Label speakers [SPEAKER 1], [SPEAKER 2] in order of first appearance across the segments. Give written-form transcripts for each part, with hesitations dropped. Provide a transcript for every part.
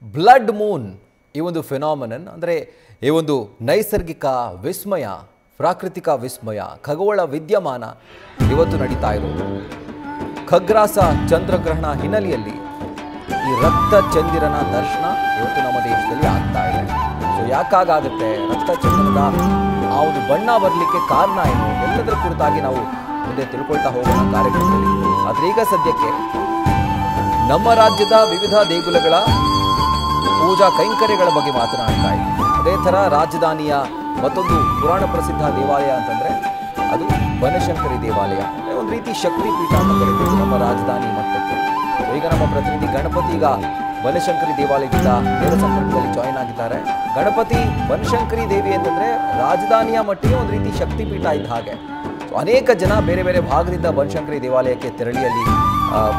[SPEAKER 1] Blood Moon ಈ ಒಂದು phenomenon ಅಂದರೆ ಈ ಒಂದು ನೈಸರ್ಗಿಕ ವಿಸ್ಮಯ, ಪ್ರಾಕೃತಿಕ ವಿಸ್ಮಯ, ಖಗೋಳ ವಿದ್ಯಮಾನ ಇವತ್ತು ನಡೀತಾ ಇರೋದು. ಖಗ್ರಾಸ ಚಂದ್ರಗ್ರಹಣ ಹಿನ್ನೆಲೆಯಲ್ಲಿ ಈ ರಕ್ತ ಚಂದಿರನ ದರ್ಶನ ಇವತ್ತು ನಮ್ಮ ದೇಶದಲ್ಲಿ ಆಗ್ತಾ ಇದೆ. ಸೊ ಯಾಕಾಗುತ್ತೆ ರಕ್ತ ಚಂದಿರದ ಆ ಒಂದು ಬಣ್ಣ ಬರಲಿಕ್ಕೆ ಕಾರಣ ಏನು ಎಲ್ಲದರ ಕುರಿತಾಗಿ ನಾವು ಮುಂದೆ ತಿಳ್ಕೊಳ್ತಾ ಹೋಗೋಣ ಕಾರ್ಯಕ್ರಮದಲ್ಲಿ. ಆದರೆ ಈಗ ಸದ್ಯಕ್ಕೆ ನಮ್ಮ ರಾಜ್ಯದ ವಿವಿಧ ದೇಗುಲಗಳ ಪೂಜಾ ಕೈಂಕರ್ಯಗಳ ಬಗ್ಗೆ ಮಾತನಾಡ್ತಾ ಇದ್ದೀವಿ. ಅದೇ ಥರ ರಾಜಧಾನಿಯ ಮತ್ತೊಂದು ಪುರಾಣ ಪ್ರಸಿದ್ಧ ದೇವಾಲಯ ಅಂತಂದರೆ ಅದು ಬನಶಂಕರಿ ದೇವಾಲಯ, ಒಂದು ರೀತಿ ಶಕ್ತಿಪೀಠ ಅಂತ ಕರೀತೀವಿ ನಮ್ಮ ರಾಜಧಾನಿ ಮಟ್ಟಕ್ಕೆ. ಈಗ ನಮ್ಮ ಪ್ರತಿನಿಧಿ ಗಣಪತಿ ಈಗ ಬನಶಂಕರಿ ದೇವಾಲಯದಿಂದ ನೇರ ಸಂಪರ್ಕದಲ್ಲಿ ಜಾಯಿನ್ ಆಗಿದ್ದಾರೆ. ಗಣಪತಿ, ಬನಶಂಕರಿ ದೇವಿ ಅಂತಂದರೆ ರಾಜಧಾನಿಯ ಮಟ್ಟಿಗೆ ಒಂದು ರೀತಿ ಶಕ್ತಿಪೀಠ ಇದ್ದ ಹಾಗೆ. ಸೊ ಅನೇಕ ಜನ ಬೇರೆ ಬೇರೆ ಭಾಗದಿಂದ ಬನಶಂಕರಿ ದೇವಾಲಯಕ್ಕೆ ತೆರಳಿ ಅಲ್ಲಿ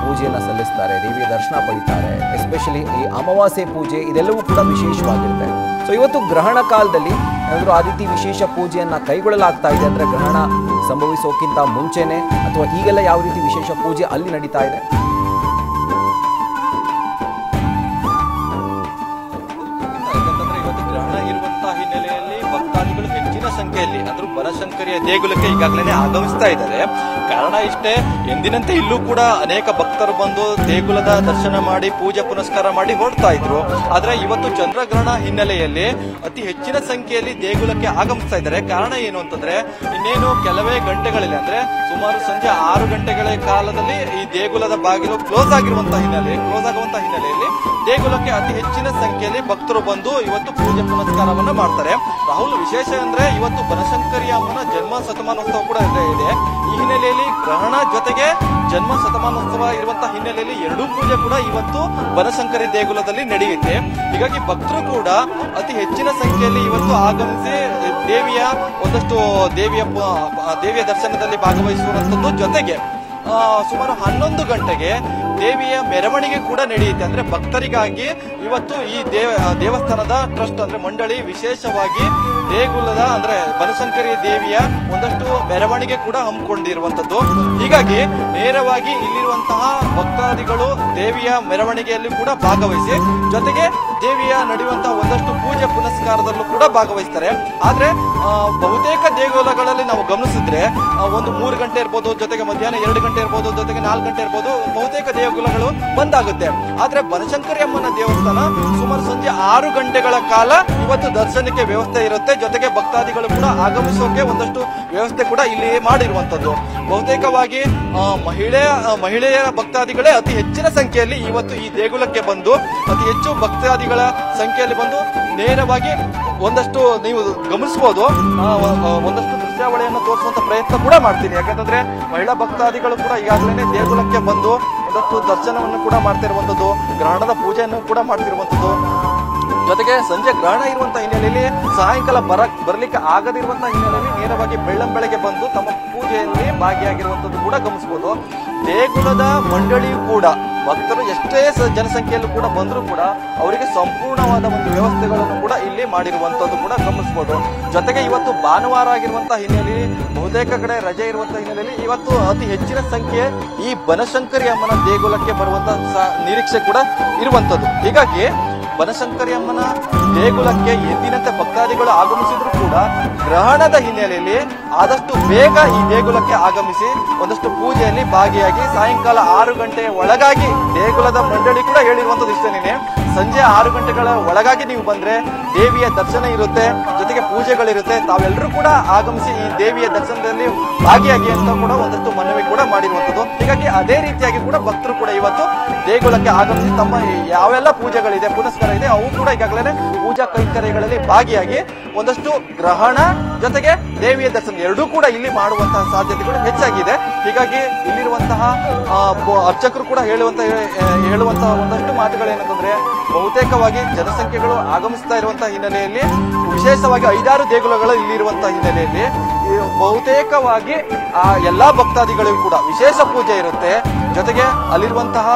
[SPEAKER 1] ಪೂಜೆಯನ್ನು ಸಲ್ಲಿಸ್ತಾರೆ, ದೇವಿಯ ದರ್ಶನ ಪಡಿತಾರೆ. ಎಸ್ಪೆಷಲಿ ಈ ಅಮಾವಾಸ್ಯೆ ಪೂಜೆ ಇದೆಲ್ಲವೂ ಕೂಡ ವಿಶೇಷವಾಗಿರುತ್ತೆ. ಸೊ ಇವತ್ತು ಗ್ರಹಣ ಕಾಲದಲ್ಲಿ ಏನಾದರೂ ಆ ರೀತಿ ವಿಶೇಷ ಪೂಜೆಯನ್ನು ಕೈಗೊಳ್ಳಲಾಗ್ತಾ ಇದೆ ಅಂದರೆ ಗ್ರಹಣ ಸಂಭವಿಸೋಕ್ಕಿಂತ ಮುಂಚೆನೆ ಅಥವಾ ಈಗೆಲ್ಲ ಯಾವ ರೀತಿ ವಿಶೇಷ ಪೂಜೆ ಅಲ್ಲಿ ನಡೀತಾ ಇದೆ?
[SPEAKER 2] ಹಿನ್ನೆಲೆಯಲ್ಲಿ ಭಕ್ತಾದಿಗಳು ಹೆಚ್ಚಿನ ಸಂಖ್ಯೆಯಲ್ಲಿ ಅಂದ್ರೆ ಬನಶಂಕರಿಯ ದೇಗುಲಕ್ಕೆ ಈಗಾಗಲೇ ಆಗಮಿಸ್ತಾ ಇದ್ದಾರೆ. ಕಾರಣ ಇಷ್ಟೇ, ಎಂದಿನಂತೆ ಇಲ್ಲೂ ಕೂಡ ಅನೇಕ ಭಕ್ತರು ಬಂದು ದೇಗುಲದ ದರ್ಶನ ಮಾಡಿ ಪೂಜೆ ಪುನಸ್ಕಾರ ಮಾಡಿ ಹೊರಡ್ತಾ ಇದ್ರು. ಆದ್ರೆ ಇವತ್ತು ಚಂದ್ರಗ್ರಹಣ ಹಿನ್ನೆಲೆಯಲ್ಲಿ ಅತಿ ಹೆಚ್ಚಿನ ಸಂಖ್ಯೆಯಲ್ಲಿ ದೇಗುಲಕ್ಕೆ ಆಗಮಿಸ್ತಾ ಇದ್ದಾರೆ. ಕಾರಣ ಏನು ಅಂತಂದ್ರೆ ಇನ್ನೇನು ಕೆಲವೇ ಗಂಟೆಗಳಲ್ಲಿ ಅಂದ್ರೆ ಸುಮಾರು ಸಂಜೆ 6 ಗಂಟೆಗಳ ಕಾಲದಲ್ಲಿ ಈ ದೇಗುಲದ ಬಾಗಿಲು ಕ್ಲೋಸ್ ಆಗುವಂತಹ ಹಿನ್ನೆಲೆಯಲ್ಲಿ ದೇಗುಲಕ್ಕೆ ಅತಿ ಹೆಚ್ಚಿನ ಸಂಖ್ಯೆಯಲ್ಲಿ ಭಕ್ತರು ಬಂದು ಇವತ್ತು ಪೂಜೆ ಪುನಸ್ಕಾರವನ್ನ ಮಾಡ್ತಾರೆ. ರಾಹುಲ್, ವಿಶೇಷ ಅಂದ್ರೆ ಇವತ್ತು ಬನಶಂಕರಿ ಅಮ್ಮನ ಜನ್ಮ ಶತಮಾನೋತ್ಸವ ಕೂಡ ಇದೆ. ಈ ಹಿನ್ನೆಲೆಯಲ್ಲಿ ಗ್ರಹಣ ಜೊತೆಗೆ ಜನ್ಮ ಶತಮಾನೋತ್ಸವ ಇರುವಂತಹ ಹಿನ್ನೆಲೆಯಲ್ಲಿ ಎರಡೂ ಪೂಜೆ ಕೂಡ ಇವತ್ತು ಬನಶಂಕರಿ ದೇಗುಲದಲ್ಲಿ ನಡೆಯುತ್ತೆ. ಹೀಗಾಗಿ ಭಕ್ತರು ಕೂಡ ಅತಿ ಹೆಚ್ಚಿನ ಸಂಖ್ಯೆಯಲ್ಲಿ ಇವತ್ತು ಆಗಮಿಸಿ ದೇವಿಯ ಒಂದಷ್ಟು ದೇವಿಯ ದರ್ಶನದಲ್ಲಿ ಭಾಗವಹಿಸುವಂತದ್ದು. ಜೊತೆಗೆ ಸುಮಾರು 11 ಗಂಟೆಗೆ ದೇವಿಯ ಮೆರವಣಿಗೆ ಕೂಡ ನಡೆಯುತ್ತೆ. ಅಂದ್ರೆ ಭಕ್ತರಿಗಾಗಿ ಇವತ್ತು ಈ ದೇವಸ್ಥಾನದ ಟ್ರಸ್ಟ್ ಅಂದ್ರೆ ಮಂಡಳಿ ವಿಶೇಷವಾಗಿ ದೇಗುಲದ ಅಂದ್ರೆ ಬನಶಂಕರಿ ದೇವಿಯ ಒಂದಷ್ಟು ಮೆರವಣಿಗೆ ಕೂಡ ಹಮ್ಮಿಕೊಂಡಿರುವಂತದ್ದು. ಹೀಗಾಗಿ ನೇರವಾಗಿ ಇಲ್ಲಿರುವಂತಹ ಭಕ್ತಾದಿಗಳು ದೇವಿಯ ಮೆರವಣಿಗೆಯಲ್ಲಿ ಕೂಡ ಭಾಗವಹಿಸಿ ಜೊತೆಗೆ ದೇವಿಯ ನಡೆಯುವಂತಹ ಒಂದಷ್ಟು ಪೂಜೆ ಪುನಸ್ಕಾರದಲ್ಲೂ ಕೂಡ ಭಾಗವಹಿಸ್ತಾರೆ. ಆದ್ರೆ ಬಹುತೇಕ ದೇಗುಲಗಳಲ್ಲಿ ನಾವು ಗಮನಿಸಿದ್ರೆ ಒಂದು 3 ಗಂಟೆ ಇರ್ಬೋದು, ಜೊತೆಗೆ ಮಧ್ಯಾಹ್ನ 2 ಗಂಟೆ ಇರ್ಬೋದು, ಜೊತೆಗೆ 4 ಗಂಟೆ ಇರ್ಬೋದು, ಬಹುತೇಕ ದೇಗುಲಗಳು ಬಂದಾಗುತ್ತೆ. ಆದ್ರೆ ಬನಶಂಕರಿ ಅಮ್ಮನ ದೇವಸ್ಥಾನ ಸುಮಾರು ಸಂಜೆ 6 ಗಂಟೆಗಳ ಕಾಲ ಇವತ್ತು ದರ್ಶನಕ್ಕೆ ವ್ಯವಸ್ಥೆ ಇರುತ್ತೆ. ಜೊತೆಗೆ ಭಕ್ತಾದಿಗಳು ಕೂಡ ಆಗಮಿಸೋಕೆ ಒಂದಷ್ಟು ವ್ಯವಸ್ಥೆ ಕೂಡ ಇಲ್ಲಿ ಮಾಡಿರುವಂತದ್ದು. ಬಹುತೇಕವಾಗಿ ಮಹಿಳೆಯರ ಭಕ್ತಾದಿಗಳೇ ಅತಿ ಹೆಚ್ಚಿನ ಸಂಖ್ಯೆಯಲ್ಲಿ ಇವತ್ತು ಈ ದೇಗುಲಕ್ಕೆ ಬಂದು ಅತಿ ಹೆಚ್ಚು ಭಕ್ತಾದಿಗಳ ಸಂಖ್ಯೆಯಲ್ಲಿ ಬಂದು ನೇರವಾಗಿ ಒಂದಷ್ಟು ನೀವು ಗಮನಿಸಬಹುದು ಒಂದಷ್ಟು ದೃಶ್ಯಾವಳಿಯನ್ನು ತೋರಿಸುವಂತ ಪ್ರಯತ್ನ ಕೂಡ ಮಾಡ್ತೀನಿ. ಯಾಕಂತಂದ್ರೆ ಮಹಿಳಾ ಭಕ್ತಾದಿಗಳು ಕೂಡ ಈಗಾಗಲೇ ದೇಗುಲಕ್ಕೆ ಬಂದು ಒಂದಷ್ಟು ದರ್ಶನವನ್ನು ಕೂಡ ಮಾಡ್ತಿರುವಂತದ್ದು, ಗ್ರಹಣದ ಪೂಜೆಯನ್ನು ಕೂಡ ಮಾಡ್ತಿರುವಂತದ್ದು. ಜೊತೆಗೆ ಸಂಜೆ ಗ್ರಹಣ ಇರುವಂತಹ ಹಿನ್ನೆಲೆಯಲ್ಲಿ ಸಾಯಂಕಾಲ ಬರ್ಲಿಕ್ಕೆ ಆಗದಿರುವಂತಹ ಹಿನ್ನೆಲೆಯಲ್ಲಿ ನೇರವಾಗಿ ಬೆಳ್ಳಂಬೆಳಗ್ಗೆ ಬಂದು ತಮ್ಮ ಪೂಜೆಯಲ್ಲಿ ಭಾಗಿಯಾಗಿರುವಂತದ್ದು ಕೂಡ ಗಮನಿಸಬಹುದು. ದೇಗುಲದ ಮಂಡಳಿಯು ಕೂಡ ಭಕ್ತರು ಎಷ್ಟೇ ಜನಸಂಖ್ಯೆಯಲ್ಲೂ ಕೂಡ ಬಂದರೂ ಕೂಡ ಅವರಿಗೆ ಸಂಪೂರ್ಣವಾದ ಒಂದು ವ್ಯವಸ್ಥೆಗಳನ್ನು ಕೂಡ ಇಲ್ಲಿ ಮಾಡಿರುವಂತದ್ದು ಕೂಡ ಗಮನಿಸಬಹುದು. ಜೊತೆಗೆ ಇವತ್ತು ಭಾನುವಾರ ಆಗಿರುವಂತಹ ಹಿನ್ನೆಲೆಯಲ್ಲಿ ಬಹುತೇಕ ಕಡೆ ರಜೆ ಇರುವಂತಹ ಹಿನ್ನೆಲೆಯಲ್ಲಿ ಇವತ್ತು ಅತಿ ಹೆಚ್ಚಿನ ಸಂಖ್ಯೆ ಈ ಬನಶಂಕರಿ ಅಮ್ಮನ ದೇಗುಲಕ್ಕೆ ಬರುವಂತಹ ನಿರೀಕ್ಷೆ ಕೂಡ ಇರುವಂತದ್ದು. ಹೀಗಾಗಿ ಬನಶಂಕರಿ ಅಮ್ಮನ ದೇಗುಲಕ್ಕೆ ಎಂದಿನಂತೆ ಭಕ್ತಾದಿಗಳು ಆಗಮಿಸಿದ್ರು ಕೂಡ ಗ್ರಹಣದ ಹಿನ್ನೆಲೆಯಲ್ಲಿ ಆದಷ್ಟು ಬೇಗ ಈ ದೇಗುಲಕ್ಕೆ ಆಗಮಿಸಿ ಒಂದಷ್ಟು ಪೂಜೆಯಲ್ಲಿ ಭಾಗಿಯಾಗಿ ಸಾಯಂಕಾಲ 6 ಗಂಟೆಯ ಒಳಗಾಗಿ ದೇಗುಲದ ಮಂಡಳಿ ಕೂಡ ಹೇಳಿರುವಂತದ್ದು ಇಷ್ಟೇನೆ. ಸಂಜೆ 6 ಗಂಟೆಗಳ ಒಳಗಾಗಿ ನೀವು ಬಂದ್ರೆ ದೇವಿಯ ದರ್ಶನ ಇರುತ್ತೆ, ಜೊತೆಗೆ ಪೂಜೆಗಳಿರುತ್ತೆ. ತಾವೆಲ್ಲರೂ ಕೂಡ ಆಗಮಿಸಿ ಈ ದೇವಿಯ ದರ್ಶನದಲ್ಲಿ ಭಾಗಿಯಾಗಿ ಅಂತ ಕೂಡ ಒಂದಷ್ಟು ಮನವಿ ಕೂಡ ಮಾಡಿರುವಂತದ್ದು. ಹೀಗಾಗಿ ಅದೇ ರೀತಿಯಾಗಿ ಕೂಡ ಭಕ್ತರು ಕೂಡ ಇವತ್ತು ದೇಗುಲಕ್ಕೆ ಆಗಮಿಸಿ ತಮ್ಮ ಯಾವೆಲ್ಲ ಪೂಜೆಗಳಿದೆ, ಪುನಸ್ಕಾರ ಇದೆ, ಅವು ಕೂಡ ಈಗಾಗಲೇ ಪೂಜಾ ಕೈಂಕರ್ಯಗಳಲ್ಲಿ ಭಾಗಿಯಾಗಿ ಒಂದಷ್ಟು ಗ್ರಹಣ ಜೊತೆಗೆ ದೇವಿಯ ದರ್ಶನ ಎರಡೂ ಕೂಡ ಇಲ್ಲಿ ಮಾಡುವಂತಹ ಸಾಧ್ಯತೆಗಳು ಹೆಚ್ಚಾಗಿದೆ. ಹೀಗಾಗಿ ಇಲ್ಲಿರುವಂತಹ ಅರ್ಚಕರು ಕೂಡ ಹೇಳುವಂತಹ ಒಂದಷ್ಟು ಮಾತುಗಳೇನಂತಂದ್ರೆ ಬಹುತೇಕವಾಗಿ ಜನಸಂಖ್ಯೆಗಳು ಆಗಮಿಸ್ತಾ ಇರುವಂತಹ ಹಿನ್ನೆಲೆಯಲ್ಲಿ ವಿಶೇಷವಾಗಿ 5-6 ದೇಗುಲಗಳು ಇಲ್ಲಿರುವಂತಹ ಹಿನ್ನೆಲೆಯಲ್ಲಿ ಬಹುತೇಕವಾಗಿ ಆ ಎಲ್ಲಾ ಭಕ್ತಾದಿಗಳಿಗೂ ಕೂಡ ವಿಶೇಷ ಪೂಜೆ ಇರುತ್ತೆ. ಜೊತೆಗೆ ಅಲ್ಲಿರುವಂತಹ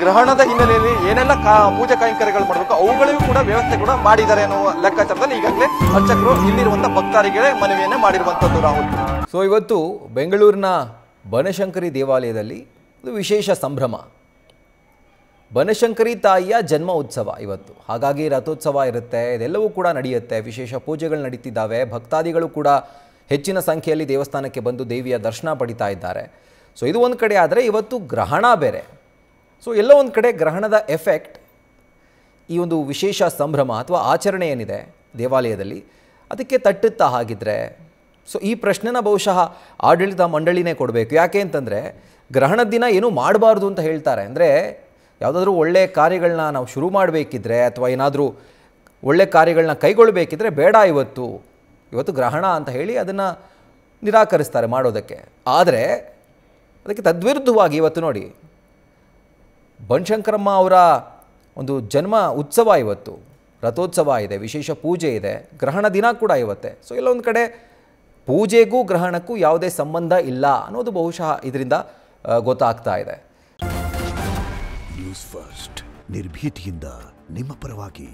[SPEAKER 2] ಗ್ರಹಣದ ಹಿನ್ನೆಲೆಯಲ್ಲಿ ಏನೆಲ್ಲ ಪೂಜಾ ಕೈಂಕರ್ಯಗಳು ಮಾಡಬೇಕು ಅವುಗಳಿಗೂ ಕೂಡ ವ್ಯವಸ್ಥೆ ಕೂಡ ಮಾಡಿದ್ದಾರೆ ಅನ್ನುವ ಲೆಕ್ಕಾಚಾರದಲ್ಲಿ ಈಗಾಗಲೇ ಅರ್ಚಕರು ಇಲ್ಲಿರುವಂತಹ ಭಕ್ತಾದಿಗಳಿಗೆ ಮನವಿಯನ್ನೇ ಮಾಡಿರುವಂತದ್ದು. ರಾಹುಲ್,
[SPEAKER 1] ಸೊ ಇವತ್ತು ಬೆಂಗಳೂರಿನ ಬನಶಂಕರಿ ದೇವಾಲಯದಲ್ಲಿ ಒಂದು ವಿಶೇಷ ಸಂಭ್ರಮ. ಬನಶಂಕರಿ ತಾಯಿಯ ಜನ್ಮ ಉತ್ಸವ ಇವತ್ತು. ಹಾಗಾಗಿ ರಥೋತ್ಸವ ಇರುತ್ತೆ, ಇದೆಲ್ಲವೂ ಕೂಡ ನಡೆಯುತ್ತೆ. ವಿಶೇಷ ಪೂಜೆಗಳು ನಡೀತಿದ್ದಾವೆ. ಭಕ್ತಾದಿಗಳು ಕೂಡ ಹೆಚ್ಚಿನ ಸಂಖ್ಯೆಯಲ್ಲಿ ದೇವಸ್ಥಾನಕ್ಕೆ ಬಂದು ದೇವಿಯ ದರ್ಶನ ಪಡಿತಾ ಇದ್ದಾರೆ. ಸೊ ಇದು ಒಂದು ಕಡೆ ಆದರೆ ಇವತ್ತು ಗ್ರಹಣ ಬೇರೆ. ಸೊ ಎಲ್ಲೋ ಒಂದು ಕಡೆ ಗ್ರಹಣದ ಎಫೆಕ್ಟ್ ಈ ಒಂದು ವಿಶೇಷ ಸಂಭ್ರಮ ಅಥವಾ ಆಚರಣೆ ಏನಿದೆ ದೇವಾಲಯದಲ್ಲಿ ಅದಕ್ಕೆ ತಟ್ಟುತ್ತಾ ಹಾಗಿದ್ರೆ? ಸೊ ಈ ಪ್ರಶ್ನೆನ ಬಹುಶಃ ಆಡಳಿತ ಮಂಡಳಿನೇ ಕೊಡಬೇಕು. ಯಾಕೆ ಅಂತಂದರೆ ಗ್ರಹಣದ ದಿನ ಏನೂ ಮಾಡಬಾರ್ದು ಅಂತ ಹೇಳ್ತಾರೆ. ಅಂದರೆ ಯಾವುದಾದ್ರೂ ಒಳ್ಳೆ ಕಾರ್ಯಗಳನ್ನ ನಾವು ಶುರು ಮಾಡಬೇಕಿದ್ರೆ ಅಥವಾ ಏನಾದರೂ ಒಳ್ಳೆ ಕಾರ್ಯಗಳನ್ನ ಕೈಗೊಳ್ಳಬೇಕಿದ್ರೆ ಬೇಡ ಇವತ್ತು ಗ್ರಹಣ ಅಂತ ಹೇಳಿ ಅದನ್ನು ನಿರಾಕರಿಸ್ತಾರೆ ಮಾಡೋದಕ್ಕೆ. ಆದರೆ ಅದಕ್ಕೆ ತದ್ವಿರುದ್ಧವಾಗಿ ಇವತ್ತು ನೋಡಿ, ಬನಶಂಕರಮ್ಮ ಅವರ ಒಂದು ಜನ್ಮ ಉತ್ಸವ ಇವತ್ತು, ರಥೋತ್ಸವ ಇದೆ, ವಿಶೇಷ ಪೂಜೆ ಇದೆ, ಗ್ರಹಣ ದಿನ ಕೂಡ ಇವತ್ತೆ. ಸೊ ಎಲ್ಲೊಂದು ಕಡೆ ಪೂಜೆಗೂ ಗ್ರಹಣಕ್ಕೂ ಯಾವುದೇ ಸಂಬಂಧ ಇಲ್ಲ ಅನ್ನೋದು ಬಹುಶಃ ಇದರಿಂದ ಗೊತ್ತಾಗ್ತಾ ಇದೆ.
[SPEAKER 3] ನ್ಯೂಸ್ ಫಸ್ಟ್ ನಿರ್ಭೀತಿಯಿಂದ ನಿಮ್ಮ ಪರವಾಗಿ.